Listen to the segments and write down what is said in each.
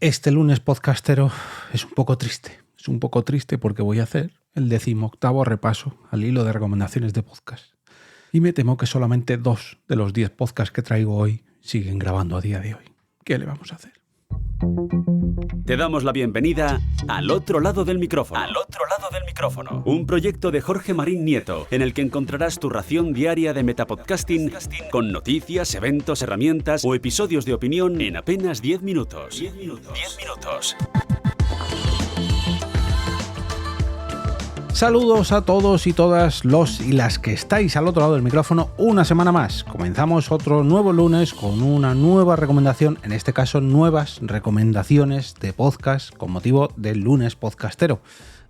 Este lunes podcastero es un poco triste. Es un poco triste porque voy a hacer el 18º repaso al hilo de recomendaciones de podcast. Y me temo que solamente 2 de los 10 podcasts que traigo hoy siguen grabando a día de hoy. ¿Qué le vamos a hacer? Te damos la bienvenida al otro lado del micrófono. Al otro lado del micrófono. Un proyecto de Jorge Marín Nieto, en el que encontrarás tu ración diaria de metapodcasting con noticias, eventos, herramientas o episodios de opinión en apenas 10 minutos. 10 minutos. Saludos a todos y todas los y las que estáis al otro lado del micrófono una semana más. Comenzamos otro nuevo lunes con una nueva recomendación, en este caso nuevas recomendaciones de podcast con motivo del lunes podcastero.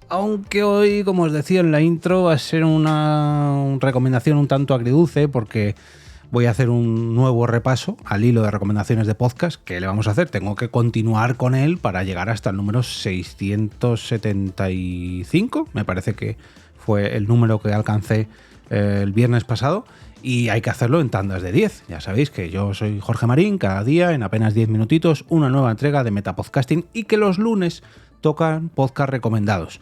Aunque hoy, como os decía en la intro, va a ser una recomendación un tanto agridulce porque voy a hacer un nuevo repaso al hilo de recomendaciones de podcast. ¿Qué le vamos a hacer? Tengo que continuar con él para llegar hasta el número 675. Me parece que fue el número que alcancé el viernes pasado. Y hay que hacerlo en tandas de 10. Ya sabéis que yo soy Jorge Marín. Cada día, en apenas 10 minutitos, una nueva entrega de Metapodcasting. Y que los lunes tocan podcast recomendados.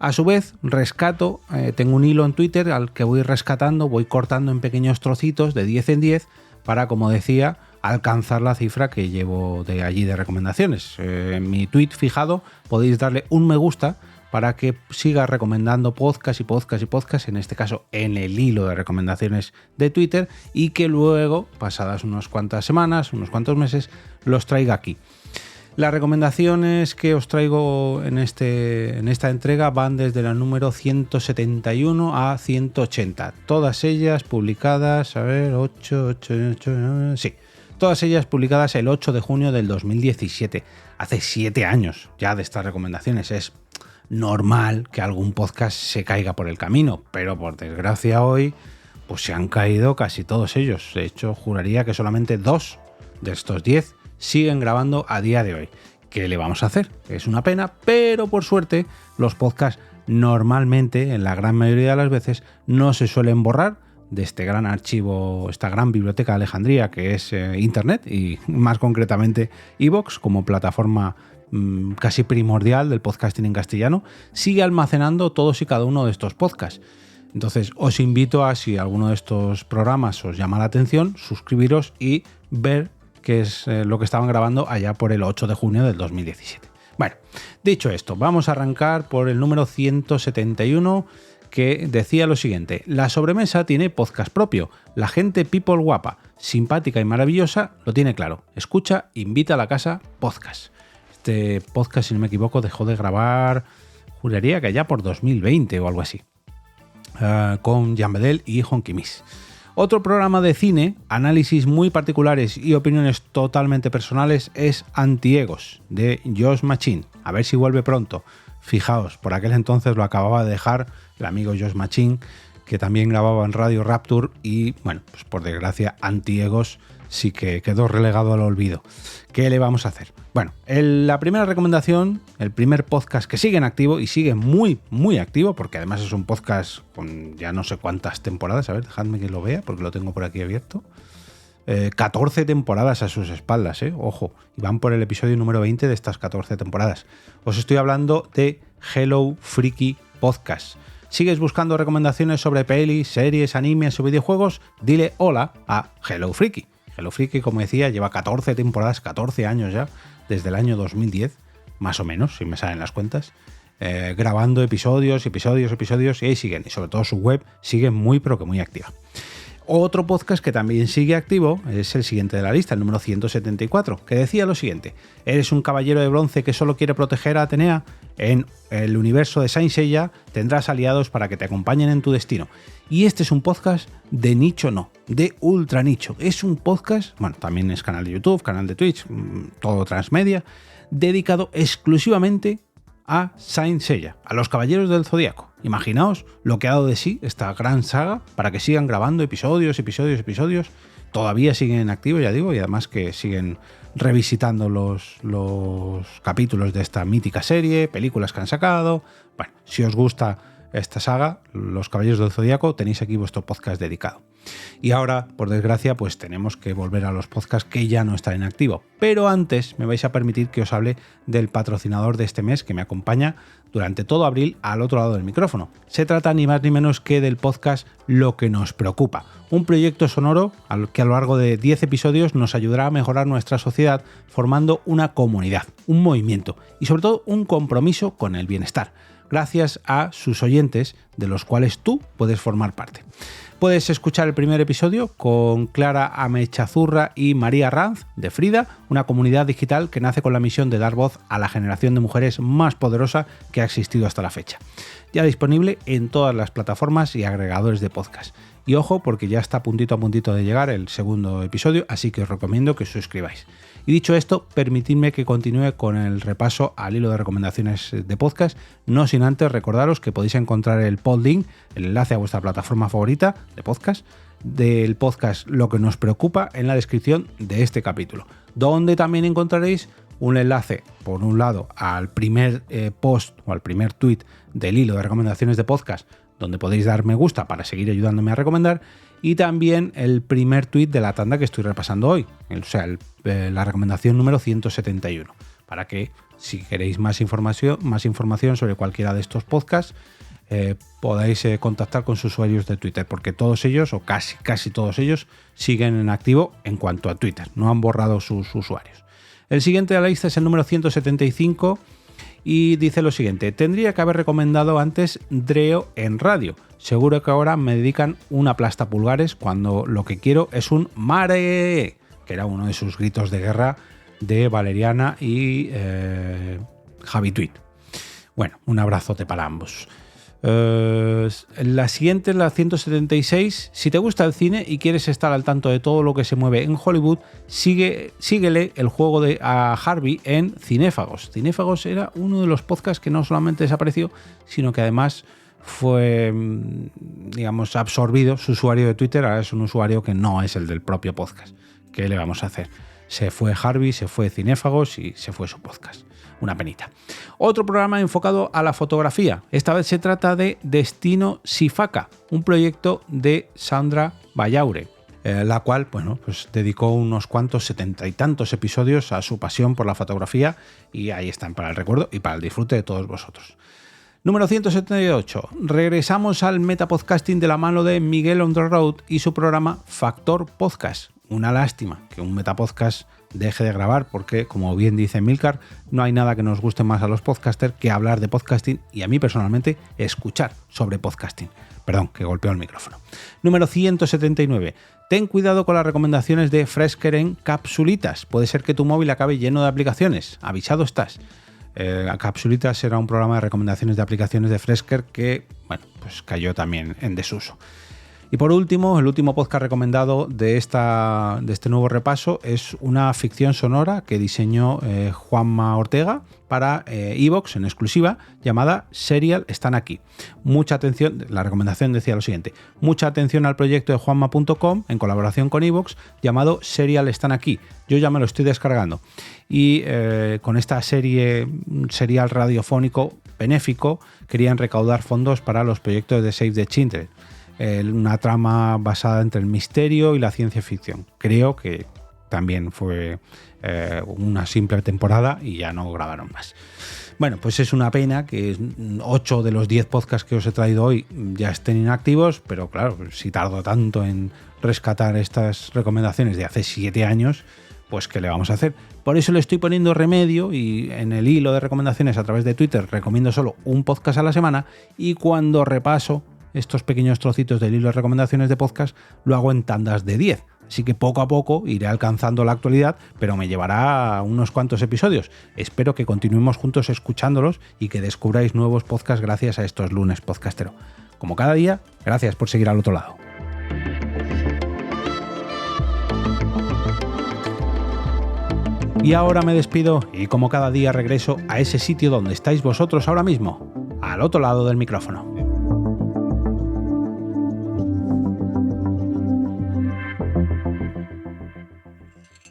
A su vez, rescato, tengo un hilo en Twitter al que voy rescatando, voy cortando en pequeños trocitos de 10 en 10 para, como decía, alcanzar la cifra que llevo de allí de recomendaciones. En mi tweet fijado podéis darle un me gusta para que siga recomendando podcast, en este caso en el hilo de recomendaciones de Twitter, y que luego, pasadas unas cuantas semanas, unos cuantos meses, los traiga aquí. Las recomendaciones que os traigo en esta entrega van desde la número 171 a 180. Todas ellas publicadas, todas ellas publicadas el 8 de junio del 2017. Hace 7 años ya de estas recomendaciones. Es normal que algún podcast se caiga por el camino, pero por desgracia hoy pues se han caído casi todos ellos. De hecho, juraría que solamente 2 de estos 10 siguen grabando a día de hoy. ¿Qué le vamos a hacer? Es una pena, pero por suerte los podcasts normalmente, en la gran mayoría de las veces, no se suelen borrar de este gran archivo, esta gran biblioteca de Alejandría que es Internet, y más concretamente iVoox como plataforma casi primordial del podcasting en castellano. Sigue almacenando todos y cada uno de estos podcasts. Entonces os invito a, si alguno de estos programas os llama la atención, suscribiros y ver que es lo que estaban grabando allá por el 8 de junio del 2017. Bueno, dicho esto, vamos a arrancar por el número 171, que decía lo siguiente: la sobremesa tiene podcast propio, la gente people guapa, simpática y maravillosa lo tiene claro. Escucha, invita a la casa podcast. Este podcast, si no me equivoco, dejó de grabar, juraría que allá por 2020 o algo así, con Jan Bedel y Honky Miss. Otro programa de cine, análisis muy particulares y opiniones totalmente personales es Antiegos, de Josh Machin. A ver si vuelve pronto. Fijaos, por aquel entonces lo acababa de dejar el amigo Josh Machin, que también grababa en Radio Rapture, y bueno, pues por desgracia Antiegos sí que quedó relegado al olvido. ¿Qué le vamos a hacer? Bueno, la primera recomendación, el primer podcast que sigue en activo, y sigue muy, muy activo, porque además es un podcast con ya no sé cuántas temporadas. A ver, dejadme que lo vea, porque lo tengo por aquí abierto. 14 temporadas a sus espaldas, ojo, y van por el episodio número 20 de estas 14 temporadas. Os estoy hablando de Hello Freaky Podcast. ¿Sigues buscando recomendaciones sobre pelis, series, animes o videojuegos? Dile hola a Hello Freaky. Hello Freaky, como decía, lleva 14 temporadas, 14 años ya, desde el año 2010, más o menos, si me salen las cuentas, grabando episodios, y ahí siguen. Y sobre todo su web sigue muy, pero que muy activa. Otro podcast que también sigue activo es el siguiente de la lista, el número 174, que decía lo siguiente: ¿eres un caballero de bronce que solo quiere proteger a Atenea? En el universo de Saint Seiya tendrás aliados para que te acompañen en tu destino. Y este es un podcast de nicho, no, de ultra nicho. Es un podcast, bueno, también es canal de YouTube, canal de Twitch, todo transmedia, dedicado exclusivamente a Saint Seiya, a los Caballeros del Zodíaco. Imaginaos lo que ha dado de sí esta gran saga para que sigan grabando episodios. Todavía siguen en activo, ya digo, y además que siguen revisitando los capítulos de esta mítica serie, películas que han sacado. Bueno, si os gusta esta saga, Los Caballeros del Zodíaco, tenéis aquí vuestro podcast dedicado. Y ahora, por desgracia, pues tenemos que volver a los podcasts que ya no están en activo. Pero antes me vais a permitir que os hable del patrocinador de este mes que me acompaña durante todo abril al otro lado del micrófono. Se trata ni más ni menos que del podcast Lo que nos preocupa, un proyecto sonoro que a lo largo de 10 episodios nos ayudará a mejorar nuestra sociedad formando una comunidad, un movimiento y sobre todo un compromiso con el bienestar, gracias a sus oyentes de los cuales tú puedes formar parte. Puedes escuchar el primer episodio con Clara Amechazurra y María Ranz de Frida, una comunidad digital que nace con la misión de dar voz a la generación de mujeres más poderosa que ha existido hasta la fecha. Ya disponible en todas las plataformas y agregadores de podcast. Y ojo, porque ya está a puntito de llegar el segundo episodio, así que os recomiendo que os suscribáis. Y dicho esto, permitidme que continúe con el repaso al hilo de recomendaciones de podcast, no sin antes recordaros que podéis encontrar el podlink, el enlace a vuestra plataforma favorita de podcast, del podcast Lo que nos preocupa en la descripción de este capítulo, donde también encontraréis un enlace, por un lado, al primer post o al primer tweet del hilo de recomendaciones de podcast, donde podéis dar me gusta para seguir ayudándome a recomendar, y también el primer tuit de la tanda que estoy repasando hoy, la recomendación número 171, para que si queréis más información sobre cualquiera de estos podcasts, podáis contactar con sus usuarios de Twitter, porque todos ellos, o casi todos ellos, siguen en activo en cuanto a Twitter, no han borrado sus usuarios. El siguiente de la lista es el número 175, y dice lo siguiente: tendría que haber recomendado antes Dreo en radio. Seguro que ahora me dedican un aplastapulgares cuando lo que quiero es un mare, que era uno de sus gritos de guerra de Valeriana y Javi Tweet. Bueno, un abrazote para ambos. La siguiente es la 176. Si te gusta el cine y quieres estar al tanto de todo lo que se mueve en Hollywood, síguele el juego de Harvey en Cinéfagos. Cinéfagos era uno de los podcasts que no solamente desapareció, sino que además fue, digamos, absorbido. Su usuario de Twitter ahora es un usuario que no es el del propio podcast. ¿Qué le vamos a hacer? Se fue Harvey, se fue Cinéfagos y se fue su podcast. Una penita. Otro programa enfocado a la fotografía. Esta vez se trata de Destino Sifaca, un proyecto de Sandra Vallaure, la cual, bueno, pues dedicó unos cuantos 70 y tantos episodios a su pasión por la fotografía, y ahí están para el recuerdo y para el disfrute de todos vosotros. Número 178. Regresamos al metapodcasting de la mano de Miguel on the Road y su programa Factor Podcast. Una lástima que un metapodcast deje de grabar porque, como bien dice Milcar, no hay nada que nos guste más a los podcasters que hablar de podcasting y a mí personalmente escuchar sobre podcasting. Perdón, que golpeo el micrófono. Número 179. Ten cuidado con las recomendaciones de Fresker en Capsulitas. Puede ser que tu móvil acabe lleno de aplicaciones. Avisado estás. Capsulitas era un programa de recomendaciones de aplicaciones de Fresker que, bueno, pues cayó también en desuso. Y por último, el último podcast recomendado de este nuevo repaso es una ficción sonora que diseñó Juanma Ortega para iVoox en exclusiva, llamada Serial Están Aquí. Mucha atención, la recomendación decía lo siguiente: mucha atención al proyecto de Juanma.com en colaboración con iVoox llamado Serial Están Aquí. Yo ya me lo estoy descargando. Y con esta serial radiofónico benéfico querían recaudar fondos para los proyectos de Save the Children. Una trama basada entre el misterio y la ciencia ficción. Creo que también fue una simple temporada y ya no grabaron más. Bueno, pues es una pena que 8 de los 10 podcasts que os he traído hoy ya estén inactivos, pero claro, si tardo tanto en rescatar estas recomendaciones de hace 7 años, pues ¿qué le vamos a hacer? Por eso le estoy poniendo remedio y en el hilo de recomendaciones a través de Twitter recomiendo solo un podcast a la semana, y cuando repaso estos pequeños trocitos del hilo de recomendaciones de podcast lo hago en tandas de 10. Así que poco a poco iré alcanzando la actualidad, pero me llevará unos cuantos episodios. Espero que continuemos juntos escuchándolos y que descubráis nuevos podcasts gracias a estos lunes podcastero. Como cada día, gracias por seguir al otro lado. Y ahora me despido y como cada día regreso a ese sitio donde estáis vosotros ahora mismo, al otro lado del micrófono.